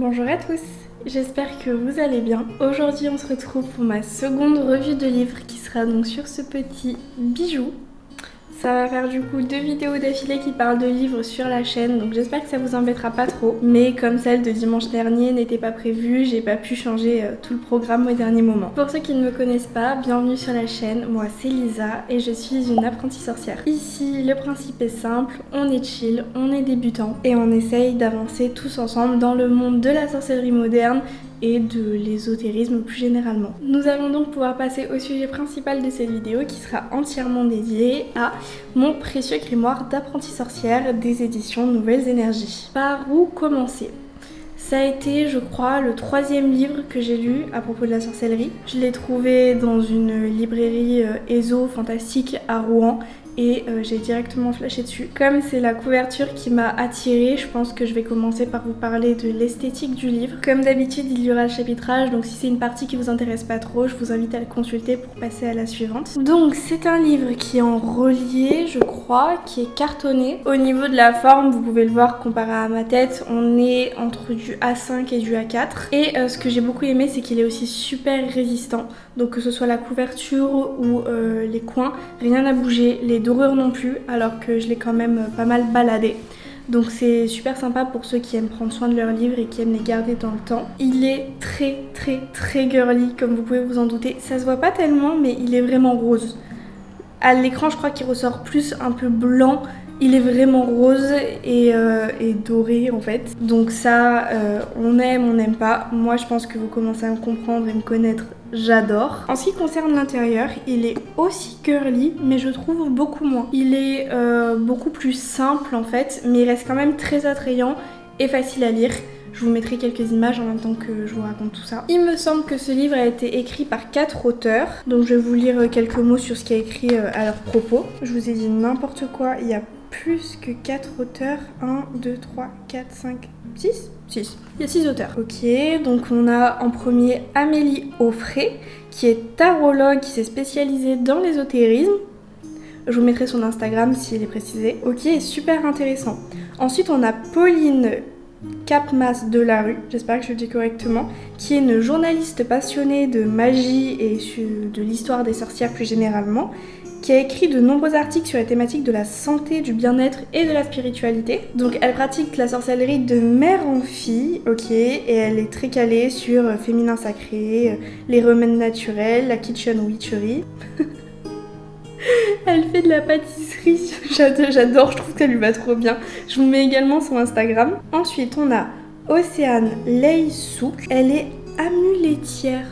Bonjour à tous, j'espère que vous allez bien. Aujourd'hui on se retrouve pour ma seconde revue de livre qui sera donc sur ce petit bijou. Ça va faire du coup 2 vidéos d'affilée qui parlent de livres sur la chaîne, donc j'espère que ça vous embêtera pas trop. Mais comme celle de dimanche dernier n'était pas prévue, j'ai pas pu changer tout le programme au dernier moment. Pour ceux qui ne me connaissent pas, bienvenue sur la chaîne, moi c'est Lisa et je suis une apprentie sorcière. Ici le principe est simple, on est chill, on est débutant et on essaye d'avancer tous ensemble dans le monde de la sorcellerie moderne et de l'ésotérisme plus généralement. Nous allons donc pouvoir passer au sujet principal de cette vidéo qui sera entièrement dédié à mon précieux grimoire d'apprentie sorcière des éditions Nouvelles Énergies. Par où commencer ? Ça a été, je crois, le 3e livre que j'ai lu à propos de la sorcellerie. Je l'ai trouvé dans une librairie éso fantastique à Rouen et j'ai directement flashé dessus. Comme c'est la couverture qui m'a attirée, je pense que je vais commencer par vous parler de l'esthétique du livre. Comme d'habitude, il y aura le chapitrage, donc si c'est une partie qui vous intéresse pas trop, je vous invite à le consulter pour passer à la suivante. Donc c'est un livre qui est en relié, je crois, qui est cartonné. Au niveau de la forme, vous pouvez le voir comparé à ma tête, on est entre du A5 et du A4. Et ce que j'ai beaucoup aimé, c'est qu'il est aussi super résistant. Donc que ce soit la couverture ou les coins, rien n'a bougé, les dorures non plus, alors que je l'ai quand même pas mal baladé. Donc c'est super sympa pour ceux qui aiment prendre soin de leurs livres et qui aiment les garder dans le temps. Il est très girly, comme vous pouvez vous en douter. Ça se voit pas tellement, mais il est vraiment rose. À l'écran, je crois qu'il ressort plus un peu blanc. Il est vraiment rose et doré en fait. Donc ça, on aime, on n'aime pas. Moi, je pense que vous commencez à me comprendre et me connaître. J'adore. En ce qui concerne l'intérieur, il est aussi girly, mais je trouve beaucoup moins. Il est beaucoup plus simple en fait, mais il reste quand même très attrayant et facile à lire. Je vous mettrai quelques images en même temps que je vous raconte tout ça. Il me semble que ce livre a été écrit par 4 auteurs, donc je vais vous lire quelques mots sur ce qui est écrit à leur propos. Je vous ai dit n'importe quoi, il y a plus que 4 auteurs. 1, 2, 3, 4, 5, 6 6. Il y a 6 auteurs. Ok, donc on a en premier Amélie Offray, qui est tarologue, qui s'est spécialisée dans l'ésotérisme. Je vous mettrai son Instagram si elle est précisée. Ok, super intéressant. Ensuite, on a Pauline Capmas de la Rue, j'espère que je le dis correctement, qui est une journaliste passionnée de magie et de l'histoire des sorcières plus généralement, qui a écrit de nombreux articles sur la thématique de la santé, du bien-être et de la spiritualité. Donc elle pratique la sorcellerie de mère en fille, ok, et elle est très calée sur féminin sacré, les remèdes naturels, la kitchen witchery. Elle fait de la pâtisserie, j'adore, je trouve qu'elle lui va trop bien. Je vous mets également son Instagram. Ensuite, on a Océane Leysouk. Elle est amulettière.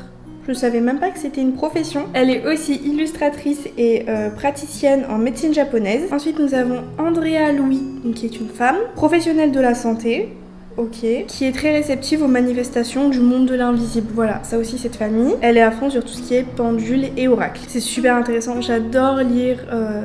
Je savais même pas que c'était une profession. Elle est aussi illustratrice et praticienne en médecine japonaise. Ensuite, nous avons Andrea Louis, qui est une femme, professionnelle de la santé. Ok, qui est très réceptive aux manifestations du monde de l'invisible. Voilà, ça aussi cette famille. Elle est à fond sur tout ce qui est pendule et oracle. C'est super intéressant, j'adore lire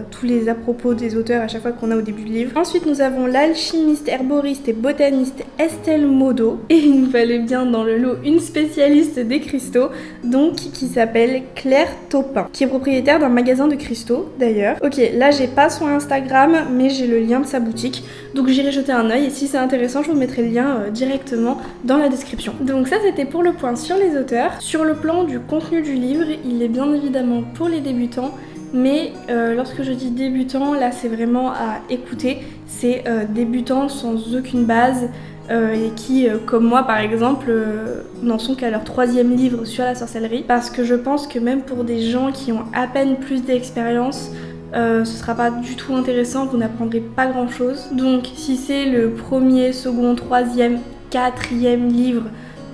tous les à propos des auteurs à chaque fois qu'on a au début du livre. Ensuite nous avons l'alchimiste, herboriste et botaniste Estelle Modo. Et il nous fallait bien dans le lot une spécialiste des cristaux, donc qui s'appelle Claire Taupin, qui est propriétaire d'un magasin de cristaux d'ailleurs. Ok, là j'ai pas son Instagram, mais j'ai le lien de sa boutique. Donc j'irai jeter un œil et si c'est intéressant, je vous mettrai le lien directement dans la description. Donc ça c'était pour le point sur les auteurs. Sur le plan du contenu du livre, il est bien évidemment pour les débutants, mais lorsque je dis débutant, là c'est vraiment à écouter. C'est débutants sans aucune base et qui, comme moi par exemple, n'en sont qu'à leur 3e livre sur la sorcellerie, parce que je pense que même pour des gens qui ont à peine plus d'expérience, ce sera pas du tout intéressant, vous n'apprendrez pas grand chose. Donc si c'est le 1er, 2e, 3e, 4e livre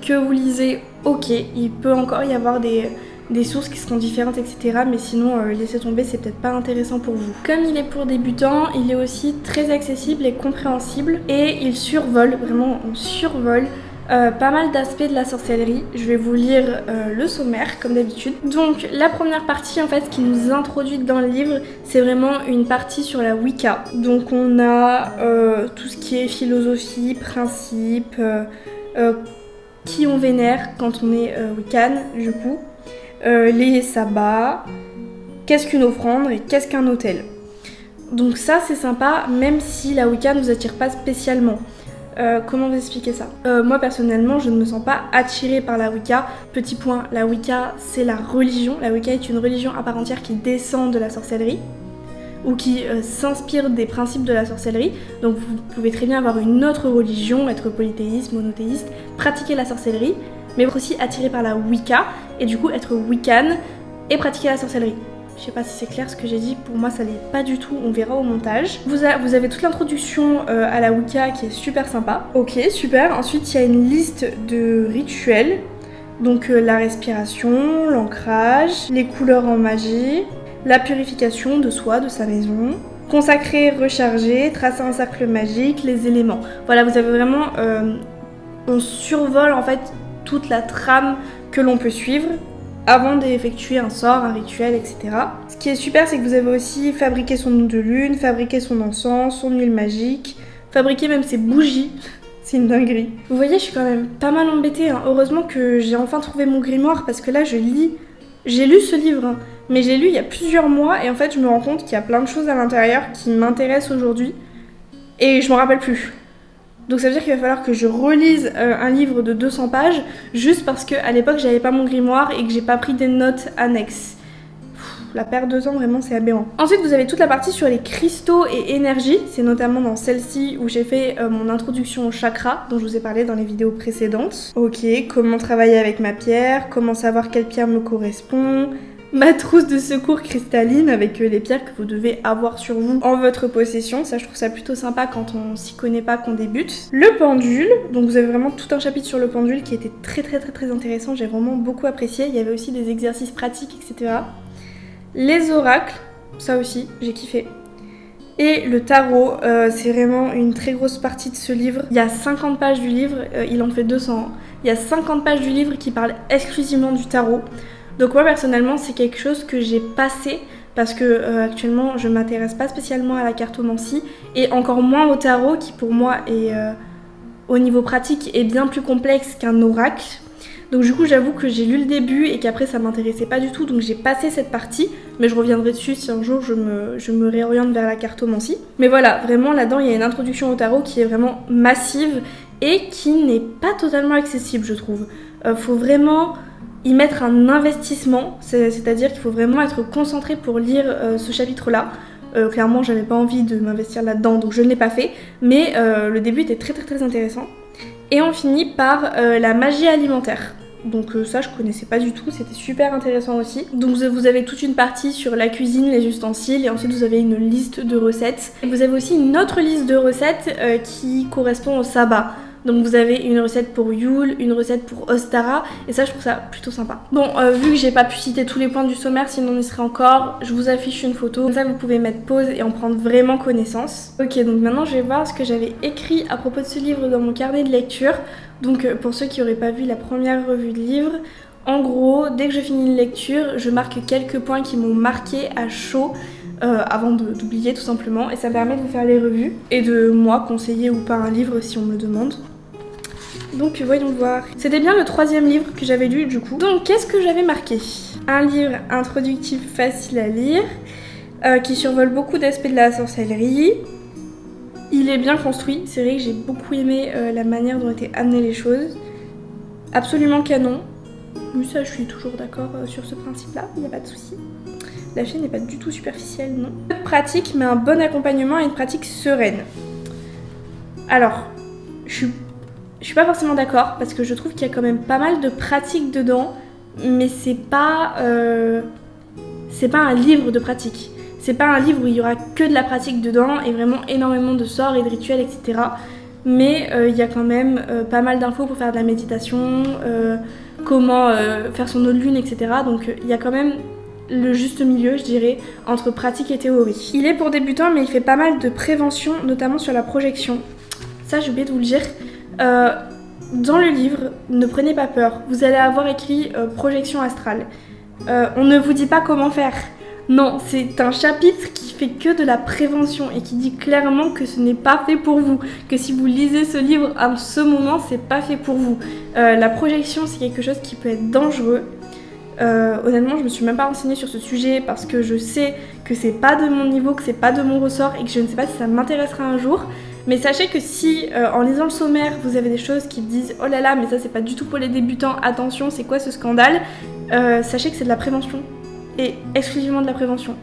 que vous lisez, ok, il peut encore y avoir des sources qui seront différentes, etc. Mais sinon, laissez tomber, c'est peut-être pas intéressant pour vous. Comme il est pour débutants, il est aussi très accessible et compréhensible. Et il survole, vraiment on survole pas mal d'aspects de la sorcellerie. Je vais vous lire le sommaire comme d'habitude. Donc la première partie en fait qui nous introduit dans le livre, c'est vraiment une partie sur la Wicca. Donc on a tout ce qui est philosophie, principe, qui on vénère quand on est Wiccan du coup, les sabbats, qu'est-ce qu'une offrande et qu'est-ce qu'un autel. Donc ça c'est sympa, même si la Wicca ne nous attire pas spécialement. Comment vous expliquer ça? Moi personnellement, je ne me sens pas attirée par la Wicca. Petit point, la Wicca c'est la religion. La Wicca est une religion à part entière qui descend de la sorcellerie ou qui s'inspire des principes de la sorcellerie. Donc vous pouvez très bien avoir une autre religion, être polythéiste, monothéiste, pratiquer la sorcellerie, mais être aussi attiré par la Wicca et du coup être Wiccan et pratiquer la sorcellerie. Je sais pas si c'est clair ce que j'ai dit, pour moi ça l'est pas du tout, on verra au montage. Vous avez toute l'introduction à la Wicca qui est super sympa. Ok, super. Ensuite il y a une liste de rituels. Donc la respiration, l'ancrage, les couleurs en magie, la purification de soi, de sa maison, consacrer, recharger, tracer un cercle magique, les éléments. Voilà, vous avez vraiment... on survole en fait toute la trame que l'on peut suivre avant d'effectuer un sort, un rituel, etc. Ce qui est super, c'est que vous avez aussi fabriqué son eau de lune, fabriqué son encens, son huile magique, fabriqué même ses bougies. C'est une dinguerie. Vous voyez, je suis quand même pas mal embêtée. Hein. Heureusement que j'ai enfin trouvé mon grimoire parce que là, je lis. J'ai lu ce livre, hein, mais j'ai lu il y a plusieurs mois et en fait, je me rends compte qu'il y a plein de choses à l'intérieur qui m'intéressent aujourd'hui et je m'en rappelle plus. Donc ça veut dire qu'il va falloir que je relise un livre de 200 pages juste parce qu'à l'époque j'avais pas mon grimoire et que j'ai pas pris des notes annexes. La perte de temps vraiment c'est aberrant. Ensuite vous avez toute la partie sur les cristaux et énergie, c'est notamment dans celle-ci où j'ai fait mon introduction au chakra dont je vous ai parlé dans les vidéos précédentes. Ok, comment travailler avec ma pierre, comment savoir quelle pierre me correspond, ma trousse de secours cristalline avec les pierres que vous devez avoir sur vous en votre possession. Ça, je trouve ça plutôt sympa quand on s'y connaît pas, qu'on débute. Le pendule, donc vous avez vraiment tout un chapitre sur le pendule qui était très intéressant. J'ai vraiment beaucoup apprécié. Il y avait aussi des exercices pratiques, etc. Les oracles, ça aussi, j'ai kiffé. Et le tarot, c'est vraiment une très grosse partie de ce livre. Il y a 50 pages du livre, il en fait 200. Hein. Il y a 50 pages du livre qui parlent exclusivement du tarot. Donc moi personnellement c'est quelque chose que j'ai passé parce que actuellement je m'intéresse pas spécialement à la cartomancie et encore moins au tarot qui pour moi est au niveau pratique est bien plus complexe qu'un oracle. Donc du coup j'avoue que j'ai lu le début et qu'après ça m'intéressait pas du tout donc j'ai passé cette partie mais je reviendrai dessus si un jour je me réoriente vers la cartomancie. Mais voilà, vraiment là-dedans il y a une introduction au tarot qui est vraiment massive et qui n'est pas totalement accessible je trouve. Faut vraiment y mettre un investissement, c'est-à-dire qu'il faut vraiment être concentré pour lire ce chapitre-là. Clairement, j'avais pas envie de m'investir là-dedans, donc je ne l'ai pas fait. Mais le début était très intéressant. Et on finit par la magie alimentaire. Donc ça, je connaissais pas du tout, c'était super intéressant aussi. Donc vous avez toute une partie sur la cuisine, les ustensiles, et ensuite vous avez une liste de recettes. Et vous avez aussi une autre liste de recettes qui correspond au sabbat. Donc vous avez une recette pour Yule, une recette pour Ostara, et ça je trouve ça plutôt sympa. Bon, vu que j'ai pas pu citer tous les points du sommaire, sinon on y serait encore, je vous affiche une photo, comme ça vous pouvez mettre pause et en prendre vraiment connaissance. Ok, donc maintenant je vais voir ce que j'avais écrit à propos de ce livre dans mon carnet de lecture. Donc pour ceux qui n'auraient pas vu la première revue de livre, en gros, dès que je finis une lecture, je marque quelques points qui m'ont marqué à chaud. Avant d'oublier tout simplement, et ça me permet de vous faire les revues et de moi conseiller ou pas un livre si on me demande. Donc voyons voir. C'était bien le 3e livre que j'avais lu du coup. Donc qu'est-ce que j'avais marqué? Un livre introductif facile à lire, qui survole beaucoup d'aspects de la sorcellerie. Il est bien construit, c'est vrai que j'ai beaucoup aimé la manière dont étaient amenées les choses. Absolument canon. Oui, ça je suis toujours d'accord sur ce principe-là, il n'y a pas de souci. La chaîne n'est pas du tout superficielle, non. Peu de pratique, mais un bon accompagnement et une pratique sereine. Alors, je suis pas forcément d'accord, parce que je trouve qu'il y a quand même pas mal de pratiques dedans, mais c'est pas un livre de pratique. C'est pas un livre où il y aura que de la pratique dedans, et vraiment énormément de sorts et de rituels, etc. Mais il y a quand même pas mal d'infos pour faire de la méditation, comment faire son eau de lune, etc. Donc il y a quand même le juste milieu, je dirais, entre pratique et théorie. Il est pour débutants, mais il fait pas mal de prévention, notamment sur la projection. Ça, j'ai oublié de vous le dire. Dans le livre, ne prenez pas peur. Vous allez avoir écrit projection astrale. On ne vous dit pas comment faire. Non, c'est un chapitre qui fait que de la prévention et qui dit clairement que ce n'est pas fait pour vous. Que si vous lisez ce livre à ce moment, c'est pas fait pour vous. La projection, c'est quelque chose qui peut être dangereux. Honnêtement, je me suis même pas renseignée sur ce sujet parce que je sais que c'est pas de mon niveau, que c'est pas de mon ressort et que je ne sais pas si ça m'intéressera un jour. Mais sachez que si en lisant le sommaire vous avez des choses qui vous disent oh là là mais ça c'est pas du tout pour les débutants, attention c'est quoi ce scandale, sachez que c'est de la prévention et exclusivement de la prévention.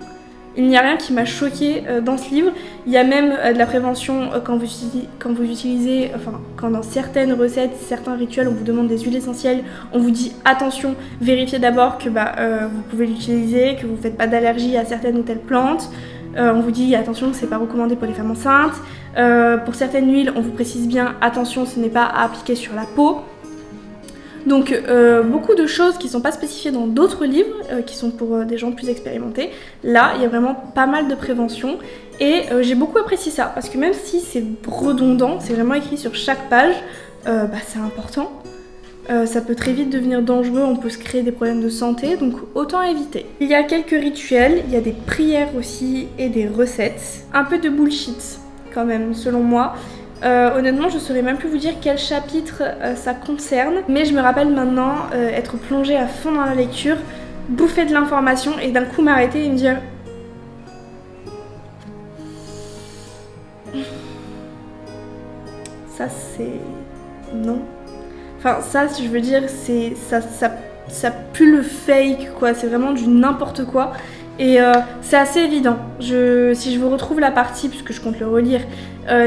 Il n'y a rien qui m'a choquée dans ce livre. Il y a même de la prévention quand vous utilisez, enfin quand dans certaines recettes, certains rituels on vous demande des huiles essentielles, on vous dit attention, vérifiez d'abord que vous pouvez l'utiliser, que vous ne faites pas d'allergie à certaines ou telles plantes. On vous dit attention, c'est pas recommandé pour les femmes enceintes. Pour certaines huiles, on vous précise bien attention, ce n'est pas à appliquer sur la peau. Donc beaucoup de choses qui ne sont pas spécifiées dans d'autres livres, qui sont pour des gens plus expérimentés. Là, il y a vraiment pas mal de prévention et j'ai beaucoup apprécié ça parce que même si c'est redondant, c'est vraiment écrit sur chaque page, c'est important. Ça peut très vite devenir dangereux, on peut se créer des problèmes de santé, donc autant éviter. Il y a quelques rituels, il y a des prières aussi et des recettes. Un peu de bullshit quand même, selon moi. Honnêtement, je ne saurais même plus vous dire quel chapitre ça concerne, mais je me rappelle maintenant être plongée à fond dans la lecture, bouffer de l'information et d'un coup m'arrêter et me dire ça c'est... non. Enfin ça je veux dire c'est... ça pue le fake quoi, c'est vraiment du n'importe quoi. Et c'est assez évident. Si je vous retrouve la partie, puisque je compte le relire,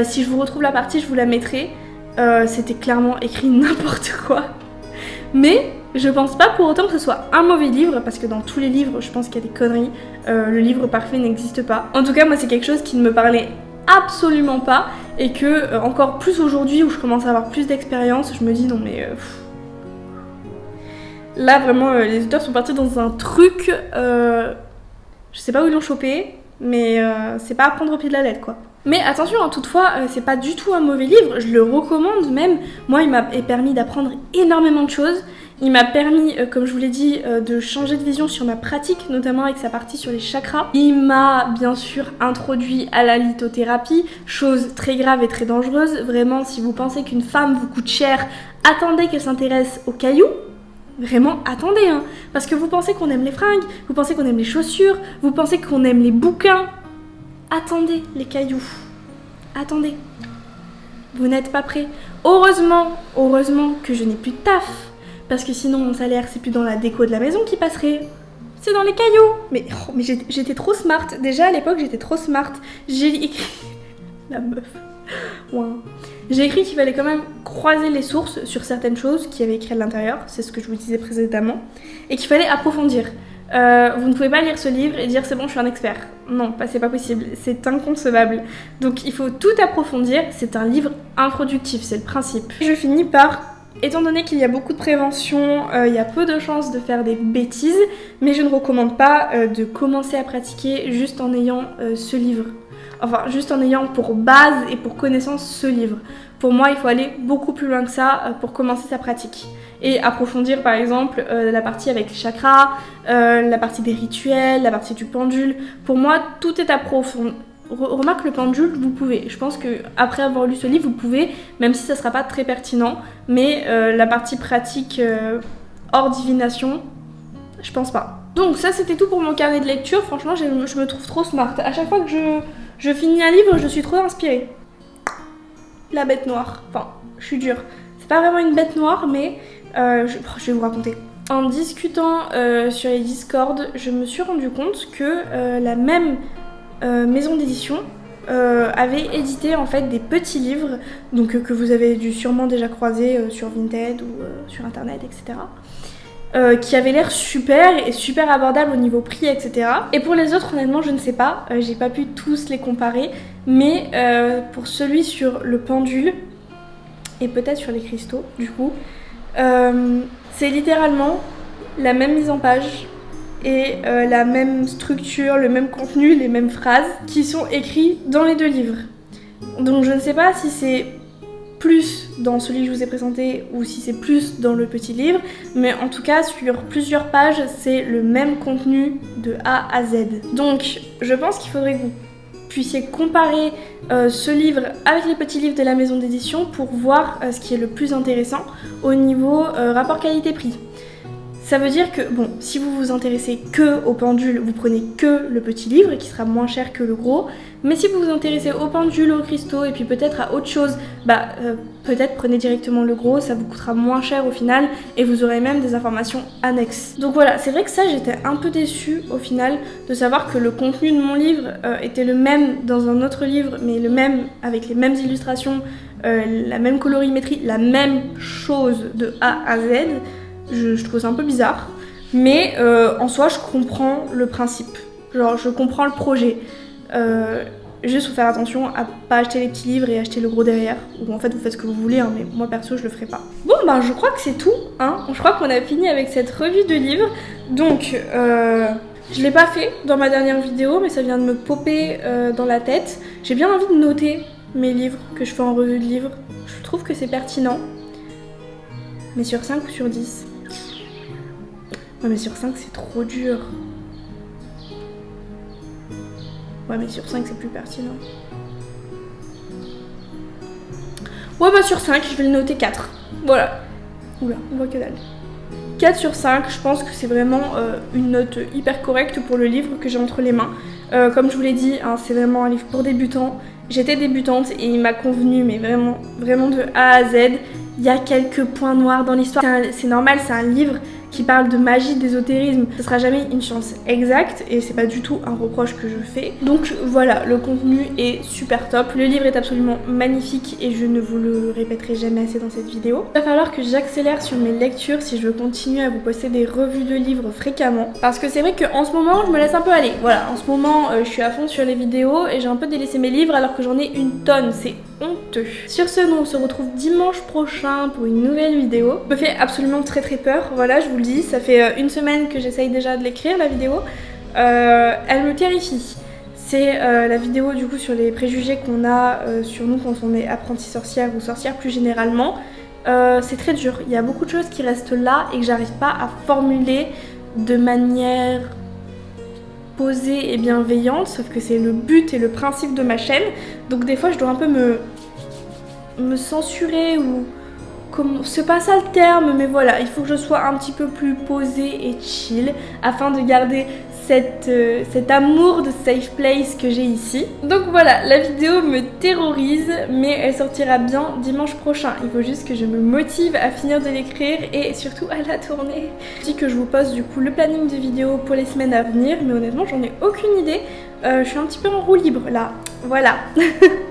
si je vous retrouve la partie, je vous la mettrai. C'était clairement écrit n'importe quoi. Mais je pense pas pour autant que ce soit un mauvais livre, parce que dans tous les livres, je pense qu'il y a des conneries. Le livre parfait n'existe pas. En tout cas, moi, c'est quelque chose qui ne me parlait absolument pas, et que encore plus aujourd'hui, où je commence à avoir plus d'expérience, je me dis non mais... Là, vraiment, les auteurs sont partis dans un truc... Je sais pas où ils l'ont chopé, mais c'est pas à prendre au pied de la lettre quoi. Mais attention, hein, toutefois, c'est pas du tout un mauvais livre, je le recommande même. Moi, il m'a permis d'apprendre énormément de choses. Il m'a permis, comme je vous l'ai dit, de changer de vision sur ma pratique, notamment avec sa partie sur les chakras. Il m'a bien sûr introduit à la lithothérapie, chose très grave et très dangereuse. Vraiment, si vous pensez qu'une femme vous coûte cher, attendez qu'elle s'intéresse aux cailloux. Vraiment, attendez, hein, parce que vous pensez qu'on aime les fringues, vous pensez qu'on aime les chaussures, vous pensez qu'on aime les bouquins. Attendez les cailloux, attendez. Vous n'êtes pas prêts. Heureusement que je n'ai plus de taf, parce que sinon mon salaire c'est plus dans la déco de la maison qui passerait, c'est dans les cailloux. Mais j'étais trop smart, déjà à l'époque j'étais trop smart. J'ai écrit... la meuf... Ouais. J'ai écrit qu'il fallait quand même croiser les sources sur certaines choses qu'il y avait écrit à l'intérieur, c'est ce que je vous disais précédemment, et qu'il fallait approfondir. Vous ne pouvez pas lire ce livre et dire c'est bon je suis un expert. Non, c'est pas possible, c'est inconcevable. Donc il faut tout approfondir, c'est un livre introductif, c'est le principe. Je finis par, étant donné qu'il y a beaucoup de prévention, il y a peu de chances de faire des bêtises, mais je ne recommande pas de commencer à pratiquer juste en ayant ce livre. Enfin, juste en ayant pour base et pour connaissance ce livre. Pour moi, il faut aller beaucoup plus loin que ça pour commencer sa pratique. Et approfondir, par exemple, la partie avec les chakras, la partie des rituels, la partie du pendule. Pour moi, tout est approfondi. Remarque le pendule, vous pouvez. Je pense qu'après avoir lu ce livre, vous pouvez, même si ça ne sera pas très pertinent. Mais la partie pratique hors divination, je pense pas. Donc ça, c'était tout pour mon carnet de lecture. Franchement, je me trouve trop smart. À chaque fois que je finis un livre, je suis trop inspirée. La bête noire. Enfin, je suis dure. C'est pas vraiment une bête noire, mais je vais vous raconter. En discutant sur les Discord, je me suis rendu compte que la même maison d'édition avait édité en fait des petits livres, donc que vous avez dû sûrement déjà croiser sur Vinted ou sur internet, etc. Qui avait l'air super et super abordable au niveau prix, etc. Et pour les autres, honnêtement, je ne sais pas, j'ai pas pu tous les comparer, mais pour celui sur le pendule, et peut-être sur les cristaux, du coup, c'est littéralement la même mise en page et la même structure, le même contenu, les mêmes phrases qui sont écrites dans les deux livres. Donc je ne sais pas si c'est plus dans celui que je vous ai présenté ou si c'est plus dans le petit livre, mais en tout cas sur plusieurs pages c'est le même contenu de A à Z. Donc je pense qu'il faudrait que vous puissiez comparer ce livre avec les petits livres de la maison d'édition pour voir ce qui est le plus intéressant au niveau rapport qualité-prix. Ça veut dire que, bon, si vous vous intéressez que au pendule, vous prenez que le petit livre qui sera moins cher que le gros. Mais si vous vous intéressez au pendule, aux cristaux et puis peut-être à autre chose, peut-être prenez directement le gros, ça vous coûtera moins cher au final et vous aurez même des informations annexes. Donc voilà, c'est vrai que ça j'étais un peu déçue au final de savoir que le contenu de mon livre était le même dans un autre livre, mais le même avec les mêmes illustrations, la même colorimétrie, la même chose de A à Z. Je trouve ça un peu bizarre, mais en soi je comprends le principe, genre je comprends le projet. Juste faut faire attention à pas acheter les petits livres et acheter le gros derrière, ou en fait vous faites ce que vous voulez, hein, mais moi perso je le ferai pas. Bon ben je crois que c'est tout, hein. Je crois qu'on a fini avec cette revue de livres, donc je l'ai pas fait dans ma dernière vidéo, mais ça vient de me popper dans la tête. J'ai bien envie de noter mes livres que je fais en revue de livres, je trouve que c'est pertinent, mais sur 5 ou sur 10? Ouais mais sur 5 c'est trop dur. Ouais mais sur 5 c'est plus pertinent. Ouais bah sur 5 je vais le noter 4. Voilà. Oula, on voit que dalle. 4 sur 5, je pense que c'est vraiment une note hyper correcte pour le livre que j'ai entre les mains. Comme je vous l'ai dit, hein, c'est vraiment un livre pour débutants. J'étais débutante et il m'a convenu, mais vraiment, vraiment de A à Z. Il y a quelques points noirs dans l'histoire. C'est normal, c'est un livre qui parle de magie, d'ésotérisme. Ce sera jamais une science exacte et c'est pas du tout un reproche que je fais. Donc voilà, le contenu est super top. Le livre est absolument magnifique et je ne vous le répéterai jamais assez dans cette vidéo. Il va falloir que j'accélère sur mes lectures si je veux continuer à vous poster des revues de livres fréquemment. Parce que c'est vrai qu'en ce moment, je me laisse un peu aller. Voilà, en ce moment, je suis à fond sur les vidéos et j'ai un peu délaissé mes livres alors que j'en ai une tonne. C'est honteux. Sur ce, nous on se retrouve dimanche prochain pour une nouvelle vidéo. Ça me fait absolument très peur. Voilà, je vous le dis, ça fait une semaine que j'essaye déjà de l'écrire la vidéo. Elle me terrifie. C'est la vidéo du coup sur les préjugés qu'on a sur nous quand on est apprentie sorcière ou sorcière plus généralement. C'est très dur. Il y a beaucoup de choses qui restent là et que j'arrive pas à formuler de manière posée et bienveillante, sauf que c'est le but et le principe de ma chaîne. Donc des fois je dois un peu me censurer ou c'est pas ça le terme, mais voilà, il faut que je sois un petit peu plus posée et chill afin de garder cet amour de safe place que j'ai ici. Donc voilà, la vidéo me terrorise, mais elle sortira bien dimanche prochain. Il faut juste que je me motive à finir de l'écrire et surtout à la tourner. Je dis que je vous poste du coup le planning de vidéos pour les semaines à venir, mais honnêtement j'en ai aucune idée. Je suis un petit peu en roue libre là, voilà.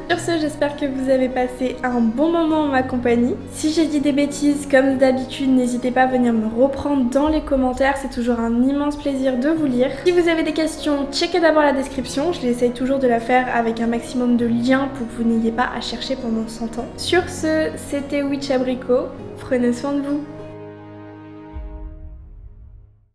Sur ce, j'espère que vous avez passé un bon moment en ma compagnie. Si j'ai dit des bêtises, comme d'habitude, n'hésitez pas à venir me reprendre dans les commentaires, c'est toujours un immense plaisir de vous lire. Si vous avez des questions, checkez d'abord la description, je l'essaye toujours de la faire avec un maximum de liens pour que vous n'ayez pas à chercher pendant 100 ans. Sur ce, c'était Witch Abricot, prenez soin de vous.